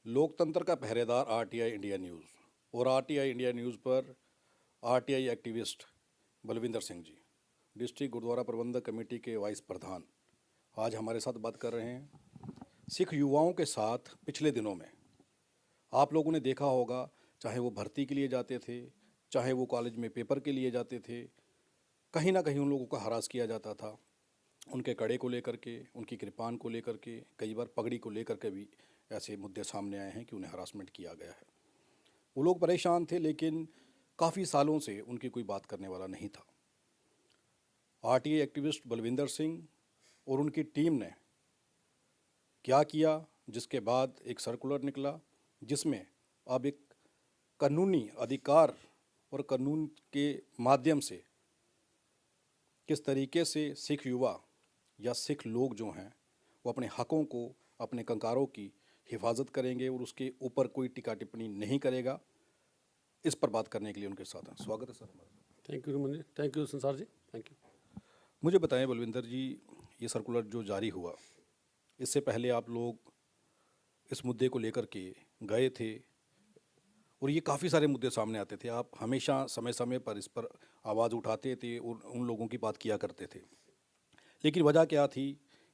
लोकतंत्र का पहरेदार आरटीआई इंडिया न्यूज़ और आरटीआई इंडिया न्यूज़ पर RTI activist Balwinder Singh ji, district gurdwara प्रबंधक कमेटी के वाइस प्रधान, आज हमारे साथ बात कर रहे हैं। सिख युवाओं के साथ पिछले दिनों में आप लोगों ने देखा होगा, चाहे वो भर्ती के लिए जाते थे, चाहे वो कॉलेज में पेपर के लिए जाते थे, कहीं ना कहीं उन लोगों का हरास किया जाता था। उनके कड़े को लेकर के, उनकी कृपान को लेकर के, कई बार पगड़ी को लेकर के भी ऐसे मुद्दे सामने आए हैं कि उन्हें हरासमेंट किया गया है। वो लोग परेशान थे, लेकिन काफ़ी सालों से उनकी कोई बात करने वाला नहीं था। आरटीआई एक्टिविस्ट बलविंदर सिंह और उनकी टीम ने क्या किया, जिसके बाद एक सर्कुलर निकला जिसमें अब एक कानूनी अधिकार और कानून के माध्यम से किस तरीके से सिख युवा या सिख लोग जो हैं वो अपने हकों को, अपने कंकारों की हिफाजत करेंगे और उसके ऊपर कोई टिक्का टिप्पणी नहीं करेगा, इस पर बात करने के लिए उनके साथ हैं। स्वागत है सर हमारा। थैंक यू मंदिर, थैंक यू संसार जी, थैंक यू। मुझे बताएं बलविंदर जी, ये सर्कुलर जो जारी हुआ, इससे पहले आप लोग इस मुद्दे को लेकर के गए थे और ये काफ़ी सारे मुद्दे सामने आते थे। आप हमेशा समय समय पर इस पर आवाज़ उठाते थे और उन लोगों की बात किया करते थे, लेकिन वजह क्या थी,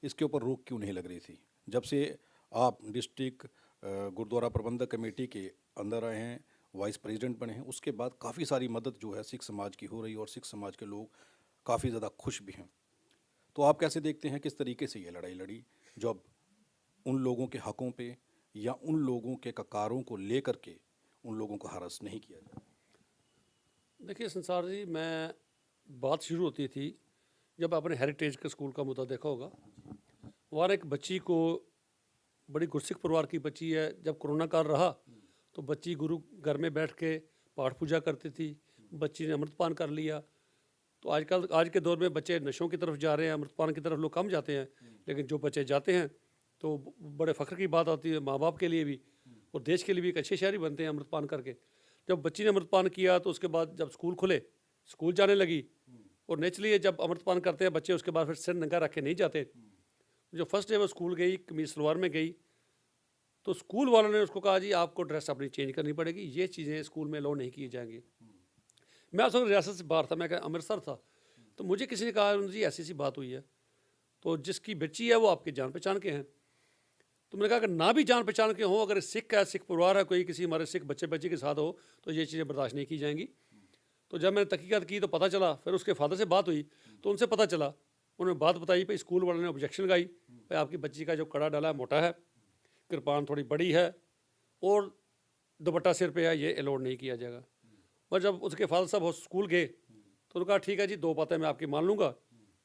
इसके ऊपर रोक क्यों नहीं लग रही थी? जब से आप डिस्ट्रिक्ट गुरुद्वारा प्रबंधक कमेटी के अंदर आए हैं, वाइस प्रेसिडेंट बने हैं, उसके बाद काफ़ी सारी मदद जो है सिख समाज की हो रही है और सिख समाज के लोग काफ़ी ज़्यादा खुश भी हैं। तो आप कैसे देखते हैं, किस तरीके से ये लड़ाई लड़ी जब उन लोगों के हकों पे या उन लोगों के ककारों को लेकर के उन लोगों को हरास नहीं किया जाए? देखिए संसार जी, मैं बात शुरू होती थी जब आपने हेरिटेज के स्कूल का मुद्दा देखा होगा। वहाँ एक बच्ची को, बड़ी गुरसिख परिवार की बच्ची है, जब कोरोना काल रहा तो बच्ची गुरु घर में बैठ के पाठ पूजा करती थी, बच्ची ने अमृतपान कर लिया। तो आजकल आज के दौर में बच्चे नशों की तरफ जा रहे हैं, अमृतपान की तरफ लोग कम जाते हैं, लेकिन जो बच्चे जाते हैं तो बड़े फ़ख्र की बात आती है माँ बाप के लिए भी और देश के लिए भी, एक अच्छे शहरी बनते हैं अमृतपान करके। जब बच्ची ने अमृतपान किया तो उसके बाद जब स्कूल खुले, स्कूल जाने लगी, और नेचुरली जब अमृतपान करते हैं बच्चे, उसके बाद फिर सिर नंगा रख के नहीं जाते। जो फर्स्ट डे वो स्कूल गई, कमीज सलवार में गई, तो स्कूल वालों ने उसको कहा जी आपको ड्रेस अपनी चेंज करनी पड़ेगी, ये चीज़ें स्कूल में अलाउ नहीं की जाएंगी। मैं उस वक्त रियासत से बाहर था, मैं अमृतसर था, तो मुझे किसी ने कहा जी ऐसी सी बात हुई है, तो जिसकी बच्ची है वो आपके जान पहचान के हैं। तो मैंने कहा कि ना भी जान पहचान के हों, अगर सिख है, सिख परिवार है, कोई किसी हमारे सिख बच्चे बच्ची के साथ हो, तो ये चीज़ें बर्दाश्त नहीं की जाएंगी। तो जब मैंने तहकीकात की तो पता चला, फिर उसके फादर से बात हुई तो उनसे पता चला, उन्होंने बात बताई, भाई स्कूल वालों ने ऑब्जेक्शन लगाई, भाई आपकी बच्ची का जो कड़ा डाला है मोटा है, कृपान थोड़ी बड़ी है और दुपट्टा सिर पे है, ये अलाउड नहीं किया जाएगा। और जब उसके फादर साहब स्कूल गए तो उन्होंने कहा ठीक है जी, दो बातें मैं आपकी मान लूँगा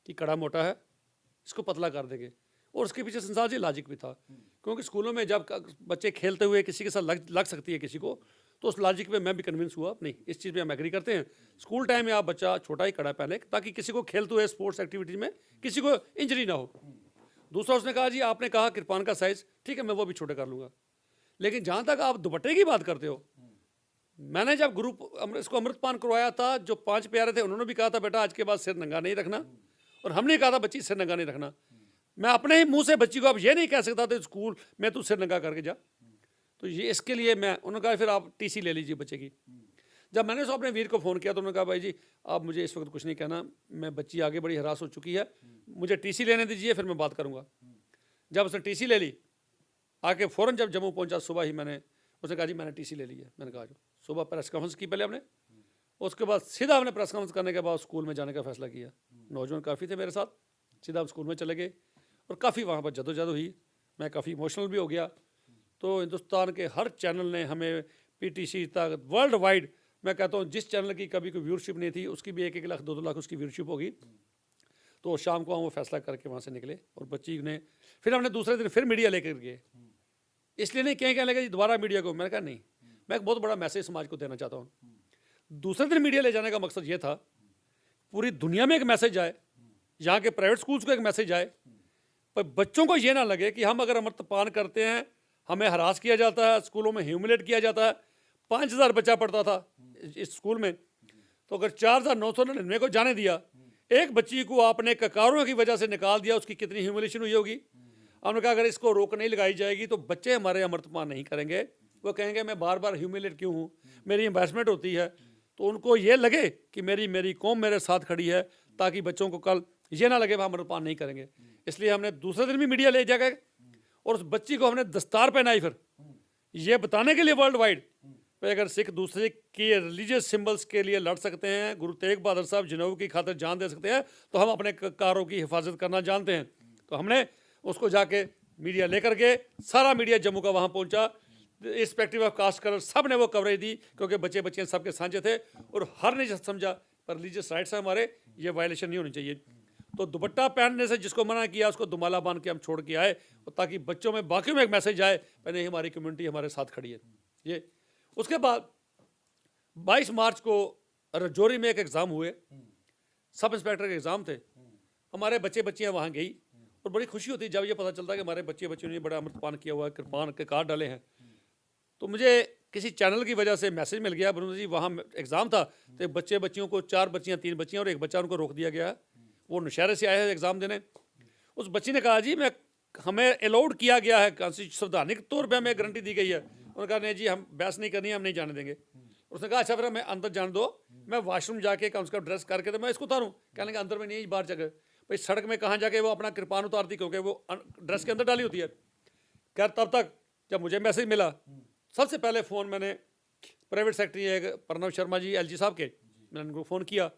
कि कड़ा मोटा है, इसको पतला कर देंगे। और उसके पीछे संसार जी लॉजिक भी था, क्योंकि स्कूलों में जब बच्चे खेलते हुए किसी के साथ लग सकती है किसी को, तो उस लॉजिक पे मैं भी कन्विंस हुआ, नहीं इस चीज़ पे हम एग्री करते हैं, स्कूल टाइम में आप बच्चा छोटा ही कड़ा पहने, ताकि किसी को खेलते हुए स्पोर्ट्स एक्टिविटीज़ में किसी को इंजरी ना हो। दूसरा उसने कहा जी आपने कहा कृपान का साइज़ ठीक है, मैं वो भी छोटा कर लूँगा, लेकिन जहाँ तक आप दुपट्टे की बात करते हो, मैंने जब इसको अमृतपान करवाया था, जो 5 प्यारे थे उन्होंने भी कहा था बेटा आज के बाद सिर नंगा नहीं रखना, और हमने कहा था बच्ची सिर नंगा नहीं रखना। मैं अपने ही मुंह से बच्ची को अब ये नहीं कह सकता था स्कूल में तू सिर नंगा करके जा। तो ये इसके लिए उन्होंने कहा फिर आप टीसी ले लीजिए बच्चे की। जब मैंने उसको अपने वीर को फ़ोन किया तो उन्होंने कहा भाई जी आप मुझे इस वक्त कुछ नहीं कहना, मैं बच्ची आगे बड़ी हरास हो चुकी है, मुझे टीसी लेने दीजिए, फिर मैं बात करूँगा। जब उसने टीसी ले ली, आके फ़ौरन जब जम्मू पहुँचा सुबह ही उसने कहा जी मैंने टीसी ले ली है। मैंने कहा जो सुबह प्रेस कॉन्फ्रेंस की पहले हमने, उसके बाद सीधा हमने प्रेस कॉन्फ्रेंस करने के बाद स्कूल में जाने का फैसला किया। नौजवान काफ़ी थे मेरे साथ, सीधा हम स्कूल में चले गए और काफ़ी वहाँ पर जदोजहद हुई, मैं काफ़ी इमोशनल भी हो गया। तो हिंदुस्तान के हर चैनल ने हमें, पीटीसी तक, वर्ल्ड वाइड, मैं कहता हूँ जिस चैनल की कभी कोई व्यूअरशिप नहीं थी उसकी भी 1-1 लाख 2-2 लाख उसकी व्यूअरशिप होगी। तो शाम को हम वो फैसला करके वहाँ से निकले और बच्ची ने, फिर हमने दूसरे दिन फिर मीडिया लेकर गए, इसलिए नहीं कहने लगे जी दोबारा मीडिया को। मैंने कहा नहीं, मैं एक बहुत बड़ा मैसेज समाज को देना चाहता हूँ। दूसरे दिन मीडिया ले जाने का मकसद ये था पूरी दुनिया में एक मैसेज आए, यहाँ के प्राइवेट स्कूल्स को एक मैसेज आए, पर बच्चों को ये ना लगे कि हम अगर अमृतपान करते हैं हमें हरास किया जाता है, स्कूलों में ह्यूमिलेट किया जाता है। 5000 बच्चा पढ़ता था इस स्कूल में, तो अगर 4999 को जाने दिया, एक बच्ची को आपने ककारों की वजह से निकाल दिया, उसकी कितनी ह्यूमिलेशन हुई होगी। हमने कहा अगर इसको रोक नहीं लगाई जाएगी तो बच्चे हमारे अमृतपान नहीं करेंगे, वो कहेंगे मैं बार बार ह्यूमिलेट क्यों हूँ, मेरी इन्वेस्टमेंट होती है। तो उनको ये लगे कि मेरी कौम मेरे साथ खड़ी है, ताकि बच्चों को कल ये ना लगे वह अमृतपान नहीं करेंगे। इसलिए हमने दूसरे दिन भी मीडिया ले जाकर और उस बच्ची को हमने दस्तार पहनाई, फिर ये बताने के लिए वर्ल्ड वाइड पे अगर सिख दूसरे की रिलीजियस सिंबल्स के लिए लड़ सकते हैं, गुरु तेग बहादुर साहब जिन्हों की खातिर जान दे सकते हैं, तो हम अपने कारों की हिफाजत करना जानते हैं। तो हमने उसको जाके मीडिया लेकर के, सारा मीडिया जम्मू का वहाँ पहुँचा, इर्स्पेक्टिव ऑफ कास्ट कलर सब ने वो कवरेज दी, क्योंकि बच्चे बच्चियाँ सबके साझे थे और हर ने समझा पर रिलीजियस राइट्स हैं हमारे, ये वायलेशन नहीं होनी चाहिए। तो दुपट्टा पहनने से जिसको मना किया उसको दुमाला बांध के हम छोड़ के आए, और ताकि बच्चों में बाकियों में एक मैसेज आए पहले ही हमारी कम्युनिटी हमारे साथ खड़ी है। ये उसके बाद 22 मार्च को रजौरी में एक एग्ज़ाम हुए, सब इंस्पेक्टर के एग्ज़ाम थे। हमारे बच्चे बच्चियाँ वहाँ गई और बड़ी खुशी होती जब ये पता चलता कि हमारे बच्चे बच्चियों ने बड़ा अमृतपान किया हुआ है, कृपान के कार्ड डाले हैं। तो मुझे किसी चैनल की वजह से मैसेज मिल गया, बरुण जी वहाँ एग्ज़ाम था, तो बच्चे बच्चियों को 4 बच्चियाँ 3 बच्चियाँ और एक बच्चा उनको रोक दिया गया। वो नौशहरे से आए हैं एग्ज़ाम देने। उस बच्ची ने कहा जी हमें अलाउड किया गया है, संवैधानिक तौर पर हमें गारंटी दी गई है। उन्होंने कहा नहीं जी हम बहस नहीं करनी है, हम नहीं जाने देंगे। उसने कहा अच्छा फिर हमें अंदर जाने दो, मैं वॉशरूम जाके कम से कम ड्रेस करके तो मैं इसको उतारूँ। कहने के अंदर में नहीं, बाहर जगह भाई सड़क में कहाँ जाके वो अपना कृपान उतारती, क्योंकि वो ड्रेस के अंदर डाली होती है। खैर तब तक जब मुझे मैसेज मिला, सबसे पहले फ़ोन मैंने प्राइवेट सेक्रेटरी है प्रणव शर्मा जी एलजी साहब के, मैंने उनको फ़ोन किया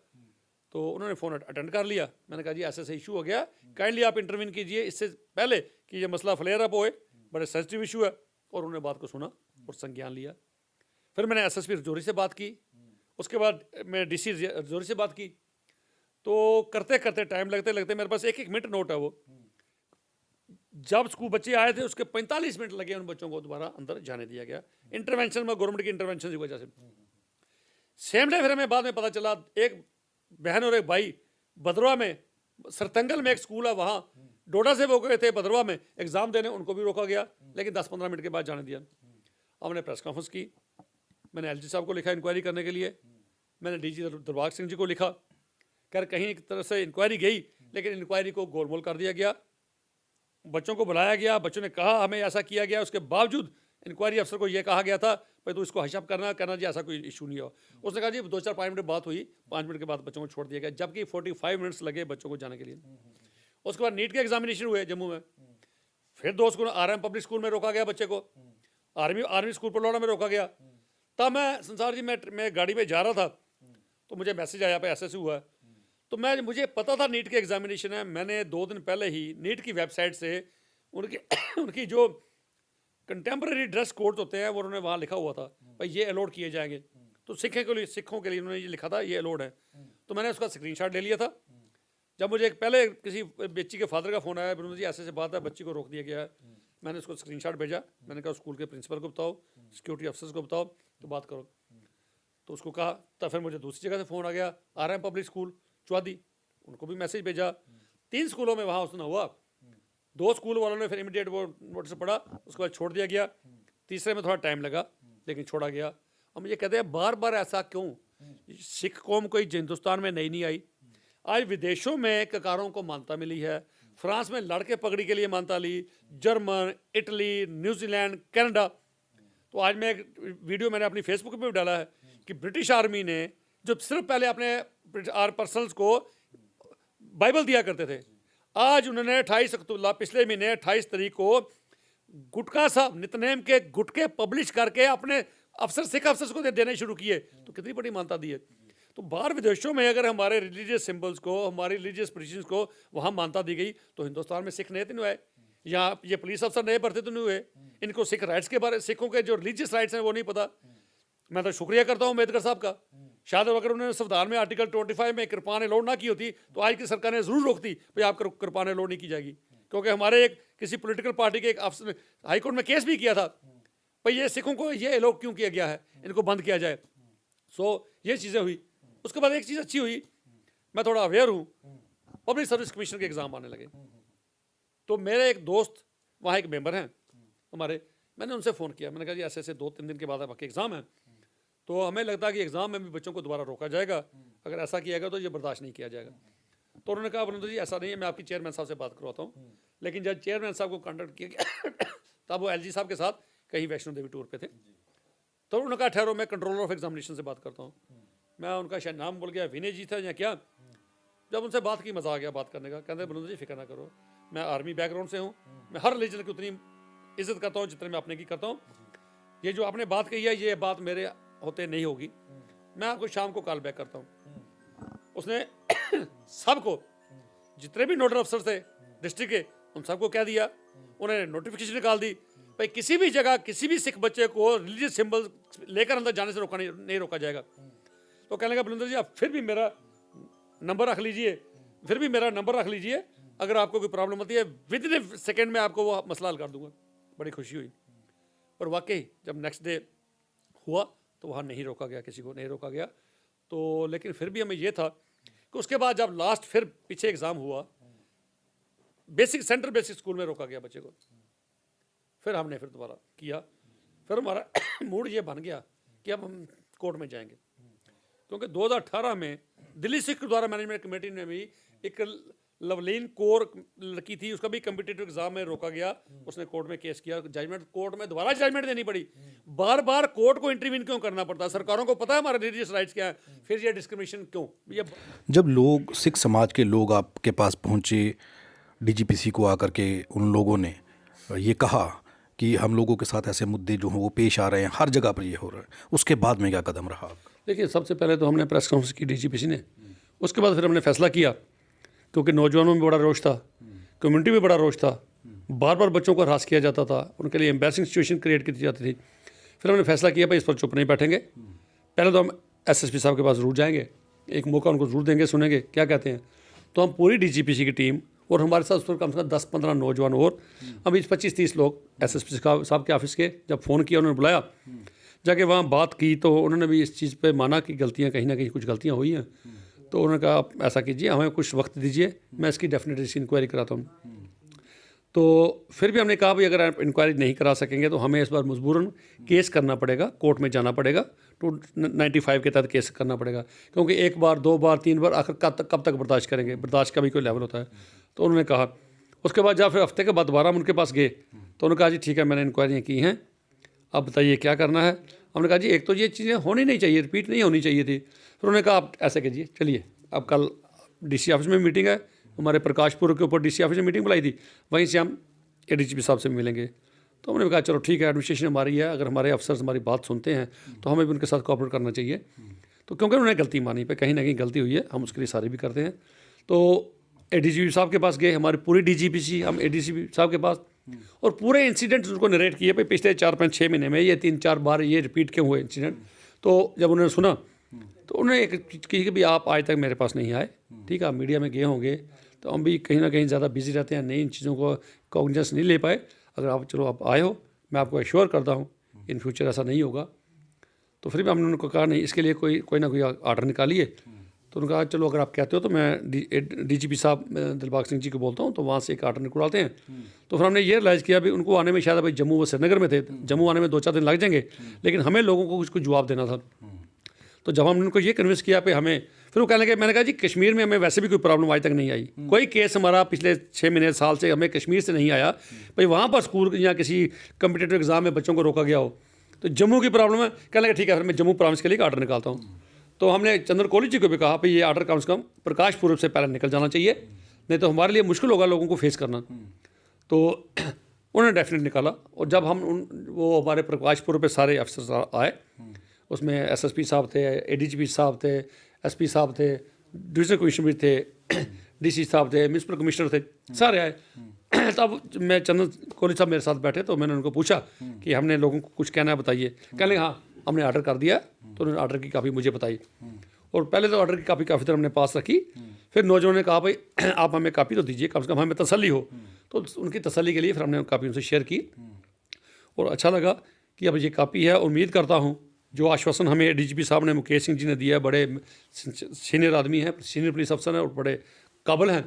तो उन्होंने फ़ोन अटेंड कर लिया। मैंने कहा जी ऐसे इशू हो गया, काइंडली आप इंटरवीन कीजिए इससे पहले कि ये मसला फ्लेयर अप होए, बड़े सेंसिटिव इशू है। और उन्होंने बात को सुना और संज्ञान लिया। फिर मैंने एसएसपी रजौरी से बात की, उसके बाद मैं डीसी रजौरी से बात की। तो करते करते टाइम लगते लगते मेरे पास 1-1 मिनट नोट है वो, जब स्कूल बच्चे आए थे उसके 45 मिनट लगे उन बच्चों को दोबारा अंदर जाने दिया गया, इंटरवेंशन में, गवर्नमेंट की इंटरवेंशन की वजह से। सेम डे फिर हमें बाद में पता चला एक बहन और एक भाई भद्रवा में, सरतंगल में एक स्कूल है वहाँ, डोडा से वो गए थे भद्रवा में एग्ज़ाम देने, उनको भी रोका गया, लेकिन 10-15 मिनट के बाद जाने दिया। हमने प्रेस कॉन्फ्रेंस की, मैंने एलजी साहब को लिखा इंक्वायरी करने के लिए, मैंने डीजी दिलबाग सिंह जी को लिखा, खैर कहीं एक तरह से इंक्वायरी गई, लेकिन इंक्वायरी को गोलमोल कर दिया गया। बच्चों को बुलाया गया, बच्चों ने कहा हमें ऐसा किया गया, उसके बावजूद इंक्वायरी अफसर को यह कहा गया था भाई तो इसको हशअप करना जी, ऐसा कोई इशू नहीं हो। उसने कहा जी 2-4-5 मिनट बात हुई, 5 मिनट के बाद बच्चों को छोड़ दिया गया, जबकि 45 मिनट्स लगे बच्चों को जाने के लिए। उसके बाद नीट के एग्जामिनेशन हुए जम्मू में, फिर 2 स्कूल, RM पब्लिक स्कूल में रोका गया बच्चे को, आर्मी स्कूल पलौड़ा में रोका गया। तब मैं संसार जी मैं गाड़ी में जा रहा था तो मुझे मैसेज आया पे ऐसे हुआ है। तो मुझे पता था नीट के एग्जामिनेशन है, मैंने 2 दिन पहले ही नीट की वेबसाइट से उनकी जो कंटेम्प्रेरी ड्रेस कोड होते हैं वो उन्होंने वहाँ लिखा हुआ था भाई ये अलाउड किए जाएंगे। तो सिखों के लिए उन्होंने ये लिखा था ये अलाउड है। तो मैंने उसका स्क्रीनशॉट ले लिया था। जब मुझे पहले किसी बच्ची के फादर का फ़ोन आया, बरुण जी ऐसे बात है, बच्ची को रोक दिया गया है, मैंने उसको स्क्रीनशॉट भेजा। मैंने कहा स्कूल के प्रिंसिपल को बताओ, सिक्योरिटी अफसर्स को बताओ, तो बात करो। तो उसको कहा, तो फिर मुझे दूसरी जगह से फ़ोन आ गया, RM पब्लिक स्कूल चौदी, उनको भी मैसेज भेजा। 3 स्कूलों में वहाँ उसने हुआ, 2 स्कूल वालों ने फिर इमीडिएट वो नोटिस पढ़ा, उसके बाद छोड़ दिया गया। तीसरे में थोड़ा टाइम लगा लेकिन छोड़ा गया। हम ये कहते हैं बार बार ऐसा क्यों? सिख कौम कोई हिंदुस्तान में नहीं आई, आज विदेशों में ककारों को मान्यता मिली है। फ्रांस में लड़के पगड़ी के लिए मान्यता ली, जर्मन, इटली, न्यूजीलैंड, कनाडा। तो आज मैं एक वीडियो मैंने अपनी फेसबुक पे भी डाला है कि ब्रिटिश आर्मी ने जो सिर्फ पहले अपने पर्सनल्स को बाइबल दिया करते थे, आज उन्होंने 28 अक्टूबर पिछले महीने 28 तारीख को गुटका साहब नितनेम के गुटके पब्लिश करके अपने सिख अफसर्स को देने शुरू किए। तो कितनी बड़ी मान्यता दी है। तो बाहर विदेशों में अगर हमारे रिलीजियस सिंबल्स को, हमारी रिलीजियस पोजीशंस को वहाँ मान्यता दी गई, तो हिंदुस्तान में सिख नए तो नहीं हुए, यहाँ ये पुलिस अफसर नए भर्ती तो नहीं हुए, इनको सिख राइट्स के बारे, सिखों के जो रिलीजियस राइट्स हैं वो नहीं पता। मैं तो शुक्रिया करता हूँ अम्बेडकर साहब का, शायद अगर उन्होंने संविधान में आर्टिकल 25 में कृपान अलाउड ना की होती तो आज की सरकार ने ज़रूर रोकती भाई आप कृपान अलाउड नहीं की जाएगी। क्योंकि हमारे एक किसी पॉलिटिकल पार्टी के एक अफसर हाईकोर्ट में केस भी किया था भाई ये सिखों को ये अलाउड क्यों किया गया है, इनको बंद किया जाए। ये चीज़ें हुई। उसके बाद एक चीज़ अच्छी हुई, मैं थोड़ा अवेयर हूँ, पब्लिक सर्विस कमीशन के एग्ज़ाम आने लगे। तो मेरे एक दोस्त वहाँ एक मेंबर हैं हमारे, मैंने उनसे फ़ोन किया, मैंने कहा जी ऐसे 2-3 दिन के बाद आपके एग्ज़ाम है, तो हमें लगता है कि एग्ज़ाम में भी बच्चों को दोबारा रोका जाएगा, अगर ऐसा किया गया तो ये बर्दाश्त नहीं किया जाएगा। तो उन्होंने कहा बरुण जी ऐसा नहीं है, मैं आपकी चेयरमैन साहब से बात करवाता हूँ। लेकिन जब चेयरमैन साहब को कॉन्टेक्ट किया गया तब वो एलजी साहब के साथ कहीं वैष्णो देवी टूर पे थे। तो उन्होंने कहा ठहरो, मैं कंट्रोलर ऑफ एग्जामिनेशन से बात करता हूँ। मैं उनका शायद नाम बोल गया, विनय जी था या क्या। जब उनसे बात की, मज़ा आ गया बात करने का। कहते बलविंदर जी फिक्र ना करो, मैं आर्मी बैकग्राउंड से हूँ, मैं हर रिलीजन की उतनी इज्जत करता हूँ जितने मैं अपने की करता हूँ। ये जो आपने बात कही है ये बात मेरे होते नहीं होगी, मैं आपको शाम को कॉल बैक करता हूँ। उसने सबको, जितने भी नोडल अफसर थे डिस्ट्रिक्ट के, उन सबको कह दिया। उन्होंने नोटिफिकेशन निकाल दी भाई किसी भी जगह किसी भी सिख बच्चे को रिलीजियस सिंबल लेकर अंदर जाने से नहीं रोका जाएगा। तो कहने लगा बलविंदर जी आप फिर भी मेरा नंबर रख लीजिए, फिर भी मेरा नंबर रख लीजिए, अगर आपको कोई प्रॉब्लम होती है विद इन सेकेंड में आपको वो मसला हल कर दूंगा। बड़ी खुशी हुई। और वाकई जब नेक्स्ट डे हुआ तो वहाँ नहीं रोका गया, किसी को नहीं रोका गया। तो लेकिन फिर भी हमें ये था कि उसके बाद जब लास्ट फिर पीछे एग्ज़ाम हुआ, बेसिक सेंट्रल बेसिक स्कूल में रोका गया बच्चे को। फिर हमने फिर दोबारा किया, फिर हमारा मूड ये बन गया कि अब हम कोर्ट में जाएंगे, क्योंकि 2018 में दिल्ली सिख गुरुद्वारा मैनेजमेंट कमेटी ने भी एक लवलीन कौर लड़की थी, उसका भी कम्पिटिटिव एग्जाम में रोका गया। उसने कोर्ट में केस किया, जजमेंट कोर्ट में दोबारा जजमेंट देनी पड़ी। बार बार कोर्ट को इंटरवीन क्यों करना पड़ता? सरकारों को पता है हमारे रिलीजियस राइट्स क्या है, फिर ये डिस्क्रिमिनेशन क्यों? ये जब लोग, सिख समाज के लोग आपके पास पहुंचे, डीजीपीसी को आकर के उन लोगों ने ये कहा कि हम लोगों के साथ ऐसे मुद्दे जो हैं वो पेश आ रहे हैं, हर जगह पर ये हो रहा है, उसके बाद में क्या कदम रहा आपका? देखिए, सबसे पहले तो हमने प्रेस कॉन्फ्रेंस की डीजीपीसी ने, उसके बाद फिर हमने फैसला किया, क्योंकि नौजवानों में बड़ा रोष था, कम्युनिटी में बड़ा रोष था, बार बार बच्चों को हरास किया जाता था, उनके लिए एम्बैरसिंग सिचुएशन क्रिएट की जाती थी। फिर हमने फैसला किया भाई इस पर चुप नहीं बैठेंगे, पहले तो हम एसएसपी साहब के पास जरूर जाएंगे, एक मौका उनको जरूर देंगे, सुनेंगे क्या कहते हैं। तो हम पूरी डीजीपीसी की टीम और हमारे साथ उस पर कम से कम 10-15 नौजवान और हम 25-30 लोग एसएसपी साहब के ऑफिस के, जब फ़ोन किया उन्होंने बुलाया, जाके वहाँ बात की तो उन्होंने भी इस चीज़ पे माना कि गलतियाँ कहीं ना कहीं कुछ गलतियाँ हुई हैं। तो उन्होंने कहा आप ऐसा कीजिए, हमें कुछ वक्त दीजिए, मैं इसकी डेफिनेटली इसकी इंक्वायरी कराता हूँ। तो फिर भी हमने कहा भाई अगर आप इंक्वायरी नहीं करा सकेंगे तो हमें इस बार मजबूरन केस करना पड़ेगा, कोर्ट में जाना पड़ेगा, 295 के तहत केस करना पड़ेगा, क्योंकि एक बार 2 बार 3 बार आखिर कब तक बर्दाश्त करेंगे? बर्दाश्त का भी कोई लेवल होता है। तो उन्होंने कहा, उसके बाद जब फिर हफ्ते के बाद दोबारा हम उनके पास गए तो उन्होंने कहा जी ठीक है मैंने इंक्वायरियाँ की हैं, अब बताइए क्या करना है। हमने कहा जी एक तो ये चीज़ें होनी नहीं चाहिए, रिपीट नहीं होनी चाहिए थी। फिर उन्होंने कहा आप ऐसे कीजिए, चलिए अब कल डीसी ऑफिस में मीटिंग है, हमारे प्रकाशपुर के ऊपर डीसी ऑफिस में मीटिंग बुलाई थी, वहीं से हम एडीजीपी साहब से मिलेंगे। तो हमने कहा चलो ठीक है, एडमिनिस्ट्रेशन हमारी है, अगर हमारे अफसर्स हमारी बात सुनते हैं तो हमें भी उनके साथ कोऑपरेट करना चाहिए। तो क्योंकि उन्होंने गलती मानी पे कहीं ना कहीं गलती हुई है, हम उसके लिए सारे भी करते हैं। तो एडीजीपी साहब के पास गए, हमारी पूरी डीजीपीसी, हम एडीजीपी साहब के पास, और पूरे इंसिडेंट उनको नरेट किए भाई पिछले 4-5-6 महीने में ये 3-4 बार ये रिपीट क्यों हुए इंसिडेंट। तो जब उन्होंने सुना तो उन्होंने एक चीज़ कही कि भाई आप आज तक मेरे पास नहीं आए, ठीक है, आप मीडिया में गए होंगे, तो हम भी कहीं ना कहीं ज़्यादा बिजी रहते हैं, नई इन चीज़ों को कॉग्निजेंस नहीं ले पाए। अगर आप चलो आप आए हो, मैं आपको एश्योर करता हूँ इन फ्यूचर ऐसा नहीं होगा। तो फिर भी हमने उनको कहा नहीं, इसके लिए कोई ना कोई आर्डर निकालिए। तो उन्होंने कहा चलो अगर आप कहते हो तो मैं डीजीपी साहब दिलबाग सिंह जी को बोलता हूँ, तो वहाँ से एक आर्डर निकलवाते हैं। तो फिर हमने ये रियलाइज़ किया भी उनको आने में शायद भाई जम्मू व श्रीनगर में थे, जम्मू आने में 2-4 दिन लग जाएंगे, लेकिन हमें लोगों को कुछ जवाब देना था। तो जब हमने उनको ये कन्विंस किया पे हमें, फिर वो कहने लगे, मैंने कहा जी कश्मीर में हमें वैसे भी कोई प्रॉब्लम आज तक नहीं आई, कोई केस हमारा पिछले 6 महीने साल से हमें कश्मीर से नहीं आया भाई वहाँ पर स्कूल या किसी कम्पिटिटिव एग्जाम में बच्चों को रोका गया हो। तो जम्मू की प्रॉब्लम है, कहने लगे ठीक है फिर मैं जम्मू प्रोविंस के लिए आर्डर निकालता हूँ। तो हमने चंद्र कोहली जी को भी कहा भाई ये आर्डर कम से कम प्रकाश पूर्व से पहले निकल जाना चाहिए, नहीं तो हमारे लिए मुश्किल होगा लोगों को फेस करना। तो उन्होंने डेफिनेट निकाला, और जब हम वो हमारे प्रकाश पूर्व पे सारे अफसर आए, उसमें एसएसपी साहब थे, एडीजीपी साहब थे, एसपी साहब थे, डिविजनल कमिश्नर थे, डीसी साहब थे, म्यूनसिपल कमिश्नर थे, सारे आए। तब मैं चंद्र कोहली साहब मेरे साथ बैठे, तो मैंने उनको पूछा कि हमने लोगों को कुछ कहना है बताइए। कहने लगे हाँ हमने ऑर्डर कर दिया। तो उन्होंने ऑर्डर की कापी मुझे बताई, और पहले तो ऑर्डर की कापी काफ़ी देर हमने पास रखी। फिर नौजवानों ने कहा भाई आप हमें कापी तो दीजिए, कम से कम हमें तसल्ली हो। तो उनकी तसल्ली के लिए फिर हमने कापी उनसे शेयर की, और अच्छा लगा कि अब ये कापी है। उम्मीद करता हूँ जो आश्वासन हमें डीजीपी साहब ने, मुकेश सिंह जी ने दिया है, बड़े सीनियर आदमी हैं, सीनियर पुलिस अफसर हैं और बड़े काबिल हैं,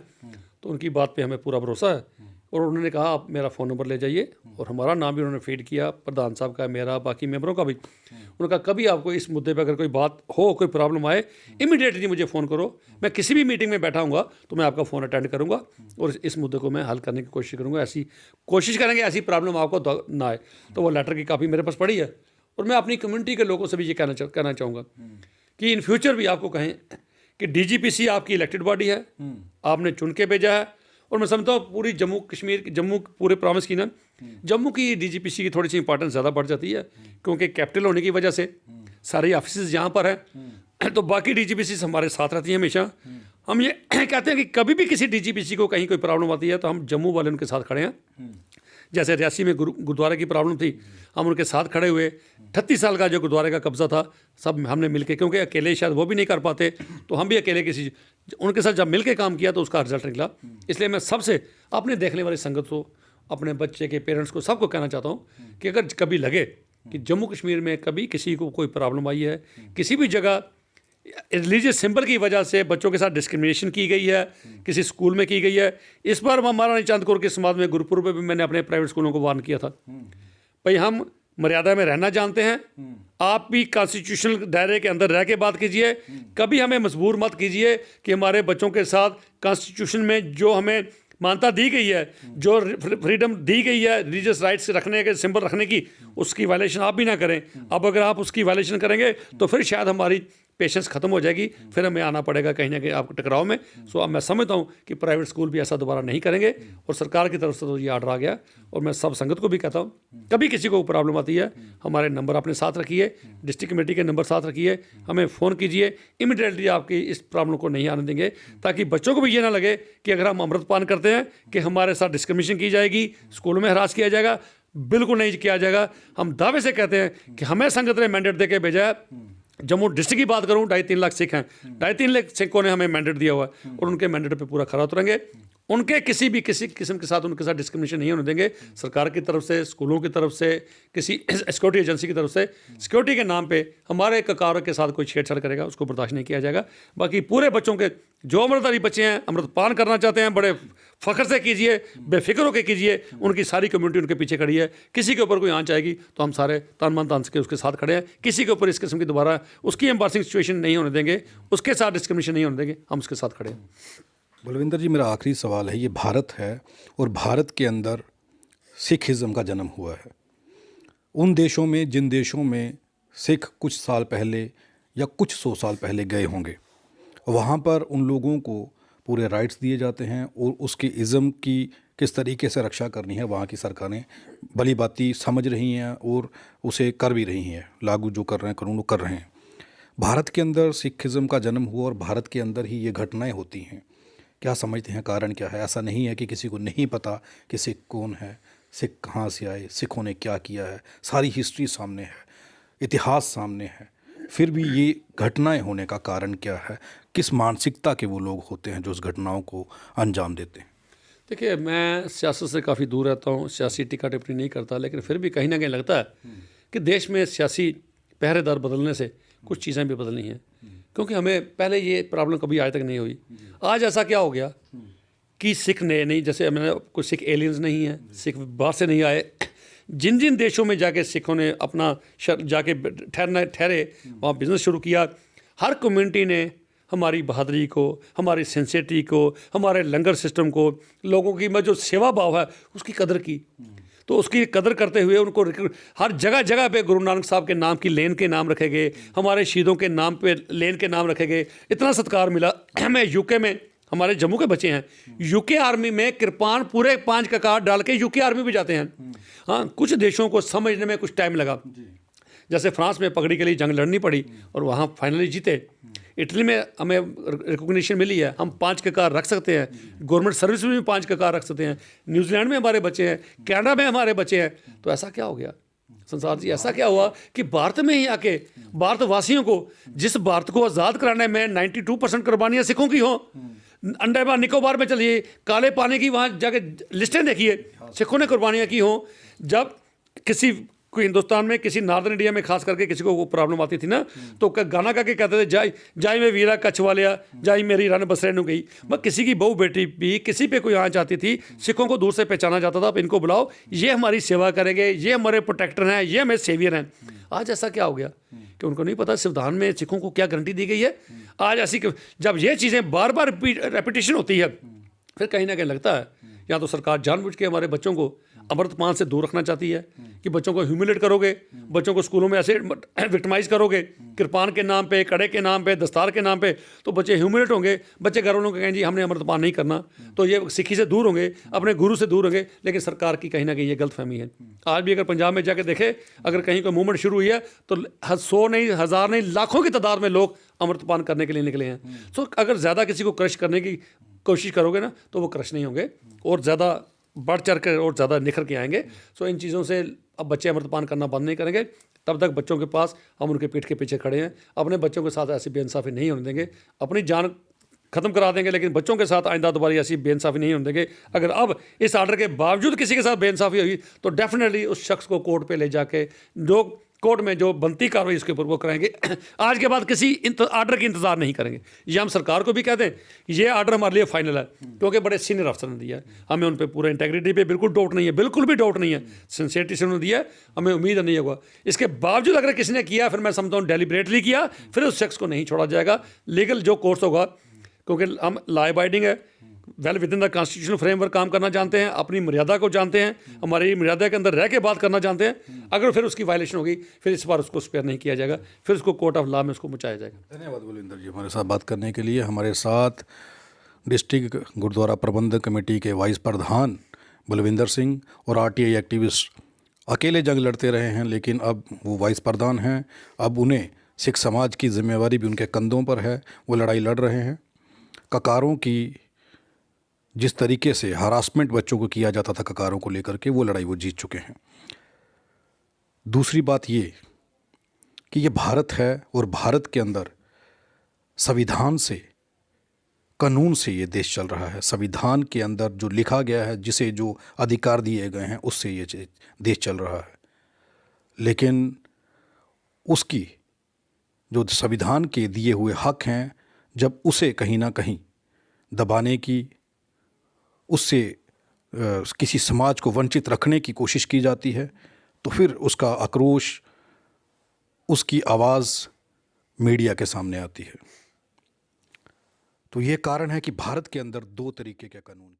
तो उनकी बात पे हमें पूरा भरोसा है। और उन्होंने कहा आप मेरा फ़ोन नंबर ले जाइए, और हमारा नाम भी उन्होंने फीड किया, प्रधान साहब का, मेरा, बाकी मेंबरों का भी। उन्होंने कहा कभी आपको इस मुद्दे पे अगर कोई बात हो, कोई प्रॉब्लम आए, इमीडिएटली मुझे फ़ोन करो, मैं किसी भी मीटिंग में बैठा हूँगा तो मैं आपका फ़ोन अटेंड करूँगा और इस मुद्दे को मैं हल करने की कोशिश करूँगा, ऐसी कोशिश करेंगे ऐसी प्रॉब्लम आपको ना आए। तो वो लेटर की कापी मेरे पास पड़ी है, और मैं अपनी कम्युनिटी के लोगों से भी ये कहना चाहूँगा कि इन फ्यूचर भी आपको कहें कि DGPC आपकी इलेक्टेड बॉडी है, आपने चुन के भेजा है। और मैं समझता हूँ पूरी जम्मू पूरे प्रॉमिस की ना, जम्मू की DGPC की थोड़ी सी इंपॉर्टेंस ज़्यादा बढ़ जाती है, क्योंकि कैपिटल होने की वजह से सारे ऑफिस यहाँ पर हैं, तो बाकी DGPC हमारे साथ रहती हैं हमेशा। हम ये कहते हैं कि कभी भी किसी DGPC को कहीं कोई प्रॉब्लम आती है तो हम जम्मू वाले उनके साथ खड़े हैं। जैसे रियासी में गुरुद्वारे की प्रॉब्लम थी, हम उनके साथ खड़े हुए। 38 साल का जो गुरुद्वारे का कब्जा था, सब हमने मिलके, क्योंकि अकेले शायद वो भी नहीं कर पाते, तो हम भी अकेले उनके साथ जब मिलके काम किया तो उसका रिजल्ट निकला। इसलिए मैं सबसे अपने देखने वाली संगत को, अपने बच्चे के पेरेंट्स को, सबको कहना चाहता हूँ कि अगर कभी लगे कि जम्मू कश्मीर में कभी किसी को कोई प्रॉब्लम आई है, किसी भी जगह रिलीजियस सिंबल की वजह से बच्चों के साथ डिस्क्रिमिनेशन की गई है, किसी स्कूल में की गई है। इस बार महारानी चांद कौर के समाज में गुरुपुर पे भी मैंने अपने प्राइवेट स्कूलों को वार्न किया था, भाई हम मर्यादा में रहना जानते हैं, आप भी कॉन्स्टिट्यूशनल दायरे के अंदर रह के बात कीजिए, कभी हमें मजबूर मत कीजिए कि हमारे बच्चों के साथ कॉन्स्टिट्यूशन में जो हमें मान्यता दी गई है, जो फ्रीडम दी गई है रिलीजियस राइट्स रखने के, सिंबल रखने की, उसकी वायलेशन आप भी ना करें। अब अगर आप उसकी वायलेशन करेंगे तो फिर शायद हमारी पेशेंस खत्म हो जाएगी, फिर हमें आना पड़ेगा कहीं ना कहीं आपको टकराव में। सो अब मैं समझता हूँ कि प्राइवेट स्कूल भी ऐसा दोबारा नहीं करेंगे, और सरकार की तरफ से तो ये आर्डर आ गया। और मैं सब संगत को भी कहता हूँ, कभी किसी को प्रॉब्लम आती है, हमारे नंबर अपने साथ रखिए, डिस्ट्रिक्ट कमेटी के नंबर साथ रखिए, हमें फ़ोन कीजिए, इमीडिएटली आपकी इस प्रॉब्लम को नहीं आने देंगे, ताकि बच्चों को भी ये ना लगे कि अगर हम अमृतपान करते हैं कि हमारे साथ डिस्क्रिमिनेशन की जाएगी, स्कूलों में हरास किया जाएगा। बिल्कुल नहीं किया जाएगा। हम दावे से कहते हैं कि हमें संगत ने मैंडेट दे के भेजा है। जम्मू डिस्ट्रिक्ट की बात करूं, 2.5-3 लाख सिख हैं, 2.5-3 लाख सिखों ने हमें मैंडेट दिया हुआ है, और उनके मैंडेट पे पूरा खरा उतरेंगे। उनके किसी किस्म के साथ उनके साथ डिस्क्रिमिनेशन नहीं होने देंगे। सरकार की तरफ से, स्कूलों की तरफ से, किसी सिक्योरिटी एजेंसी की तरफ से सिक्योरिटी के नाम पे हमारे ककार के साथ कोई छेड़छाड़ करेगा, उसको बर्दाश्त नहीं किया जाएगा। बाकी पूरे बच्चों के जो अमृतधारी बच्चे हैं, अमृतपान करना चाहते हैं, बड़े फ़ख्र से कीजिए, बेफिक्र होकर कीजिए। उनकी सारी कम्युनिटी उनके पीछे खड़ी है। किसी के ऊपर कोई आंच आएगी तो हम सारे तन मन धन के उसके साथ खड़े हैं। किसी के ऊपर इस किस्म की दोबारा उसकी एम्बारसिंग सिचुएशन नहीं होने देंगे, उसके साथ डिस्क्रिमिनेशन नहीं होने देंगे, हम उसके साथ खड़े हैं। बलविंदर जी, मेरा आखिरी सवाल है, ये भारत है और भारत के अंदर सिखिज़्म का जन्म हुआ है। उन देशों में, जिन देशों में सिख कुछ साल पहले या कुछ 100 साल पहले गए होंगे, वहाँ पर उन लोगों को पूरे राइट्स दिए जाते हैं, और उसके इज़्म की किस तरीके से रक्षा करनी है वहाँ की सरकारें भली बाती समझ रही हैं और उसे कर भी रही हैं, लागू जो कर रहे हैं कानून वो कर रहे हैं। भारत के अंदर सिखिज़्म का जन्म हुआ और भारत के अंदर ही ये घटनाएं होती हैं। क्या समझते हैं कारण क्या है? ऐसा नहीं है कि किसी को नहीं पता कि सिख कौन है, सिख कहाँ से आए, सिखों ने क्या किया है, सारी हिस्ट्री सामने है, इतिहास सामने है, फिर भी ये घटनाएं होने का कारण क्या है? किस मानसिकता के वो लोग होते हैं जो उस घटनाओं को अंजाम देते हैं? देखिए, मैं सियासत से काफ़ी दूर रहता हूँ, सियासी टिक्का टिप्पणी नहीं करता, लेकिन फिर भी कहीं ना कहीं लगता है कि देश में सियासी पहरेदार बदलने से कुछ चीज़ें भी बदलनी हैं, क्योंकि हमें पहले ये प्रॉब्लम कभी आज तक नहीं हुई। आज ऐसा क्या हो गया कि सिख ने नहीं, जैसे मैंने कुछ सिख एलियंस नहीं हैं, सिख बाहर से नहीं आए। जिन जिन देशों में जाके सिखों ने अपना जाके ठहरे, वहाँ बिज़नेस शुरू किया, हर कम्युनिटी ने हमारी बहादुरी को, हमारी सिंसियरिटी को, हमारे लंगर सिस्टम को, लोगों की में जो सेवा भाव है उसकी कदर की। तो उसकी कदर करते हुए उनको हर जगह जगह पे गुरु नानक साहब के नाम की लेन के नाम रखे गए, हमारे शहीदों के नाम पे लेन के नाम रखे गए। इतना सत्कार मिला। हमें यूके में, हमारे जम्मू के बच्चे हैं, यूके आर्मी में कृपान पूरे 5 ककार डाल के यूके आर्मी भी जाते हैं। हाँ, कुछ देशों को समझने में कुछ टाइम लगा। जैसे फ्रांस में पगड़ी के लिए जंग लड़नी पड़ी और वहाँ फाइनली जीते। इटली में हमें रिकॉग्निशन मिली है, हम 5 ककार रख सकते हैं, गवर्नमेंट सर्विस में भी 5 ककार रख सकते हैं। न्यूजीलैंड में हमारे बच्चे हैं, कनाडा में हमारे बच्चे हैं। तो ऐसा क्या हो गया संसार जी? ऐसा क्या हुआ कि भारत में ही आके भारतवासियों को, जिस भारत को आज़ाद कराने में 92% कुर्बानियाँ सिखों की हों, अंडमान निकोबार में चलिए, काले पानी की वहाँ जाके लिस्टें देखिए, सिखों ने कुर्बानियाँ की हों। जब किसी कोई हिंदुस्तान में किसी नॉर्दर्न इंडिया में खास करके किसी को वो प्रॉब्लम आती थी ना, तो गाना गा के कहते थे जाई जाई में वीरा कच्छ वालिया, जाई मेरी रन बसरे नु गई। मैं किसी की बहू बेटी भी किसी पे कोई आँच आती थी, सिखों को दूर से पहचाना जाता था, अब इनको बुलाओ, ये हमारी सेवा करेंगे, ये हमारे प्रोटेक्टर हैं, ये हमारे सेवियर हैं। आज ऐसा क्या हो गया कि उनको नहीं पता संविधान में सिखों को क्या गारंटी दी गई है। आज ऐसी जब ये चीज़ें बार बार रेपिटेशन होती है, फिर कहीं ना कहीं लगता है या तो सरकार जानबूझ के हमारे बच्चों को अमृतपान से दूर रखना चाहती है कि बच्चों को ह्यूमिलेट करोगे, बच्चों को स्कूलों में ऐसे विक्टिमाइज करोगे, कृपान के नाम पे, कड़े के नाम पे, दस्तार के नाम पे, तो बच्चे ह्यूमिलेट होंगे। बच्चे घर वालों को कहें जी हमने अमृतपान नहीं करना, तो ये सिक्खी से दूर होंगे, अपने गुरु से दूर होंगे। लेकिन सरकार की कहीं ना कहीं ये गलतफहमी है। आज भी अगर पंजाब में जाके देखे, अगर कहीं कोई मूवमेंट शुरू हुई है तो 100 नहीं, 1000 नहीं, लाखों की तादाद में लोग अमृतपान करने के लिए निकले हैं। तो अगर ज़्यादा किसी को क्रश करने की कोशिश करोगे ना, तो वो क्रश नहीं होंगे और ज़्यादा बढ़ चढ़ कर और ज़्यादा निखर के आएंगे। सो इन चीज़ों से अब बच्चे अमृतपान करना बंद नहीं करेंगे, तब तक बच्चों के पास हम उनके पीठ के पीछे खड़े हैं। अपने बच्चों के साथ ऐसी बेइंसाफ़ी नहीं होने देंगे, अपनी जान ख़त्म करा देंगे, लेकिन बच्चों के साथ आइंदा दोबारा ऐसी बेइंसाफ़ी नहीं होने देंगे। अगर अब इस आर्डर के बावजूद किसी के साथ बेइंसाफ़ी हुई तो डेफिनेटली उस शख्स को कोर्ट पे ले जाके लोग कोर्ट में जो बनती कार्रवाई इसके ऊपर वो कराएंगे। आज के बाद किसी आर्डर की इंतजार नहीं करेंगे। ये हम सरकार को भी कहते हैं, ये आर्डर हमारे लिए फाइनल है, क्योंकि बड़े सीनियर अफसर ने दिया है, हमें उन पर पूरे इंटेग्रिटी पे बिल्कुल डाउट नहीं है, बिल्कुल भी डाउट नहीं है, सिंसियरिटी से उन्होंने दिया है, हमें उम्मीद नहीं होगा। इसके बावजूद अगर किसी ने किया, फिर मैं समझता हूँ डेलिबरेटली किया, फिर उस शख्स को नहीं छोड़ा जाएगा। लीगल जो कोर्स होगा, क्योंकि हम लॉ अबाइडिंग है, well with in the constitutional framework काम करना जानते हैं, अपनी मर्यादा को जानते हैं, हमारी मर्यादा के अंदर रह के बात करना जानते हैं। अगर फिर उसकी वायलेशन होगी, फिर इस बार उसको स्पेयर नहीं किया जाएगा, फिर उसको कोर्ट ऑफ लॉ में उसको पहुंचाया जाएगा। धन्यवाद बलविंदर जी हमारे साथ बात करने के लिए। हमारे साथ डिस्ट्रिक्ट गुरुद्वारा प्रबंधक कमेटी के वाइस प्रधान बलविंदर सिंह और आरटीआई एक्टिविस्ट अकेले जंग लड़ते रहे हैं, लेकिन अब वो वाइस प्रधान हैं। अब उन्हें सिख समाज की जिम्मेवारी भी उनके कंधों पर है, वो लड़ाई लड़ रहे हैं। ककारों की जिस तरीके से हरासमेंट बच्चों को किया जाता था ककारों को लेकर के, वो लड़ाई वो जीत चुके हैं। दूसरी बात ये कि ये भारत है और भारत के अंदर संविधान से, कानून से ये देश चल रहा है। संविधान के अंदर जो लिखा गया है, जिसे जो अधिकार दिए गए हैं, उससे ये देश चल रहा है। लेकिन उसकी जो संविधान के दिए हुए हक हैं, जब उसे कहीं ना कहीं दबाने की, उससे किसी समाज को वंचित रखने की कोशिश की जाती है, तो फिर उसका आक्रोश, उसकी आवाज़ मीडिया के सामने आती है। तो ये कारण है कि भारत के अंदर दो तरीके के कानून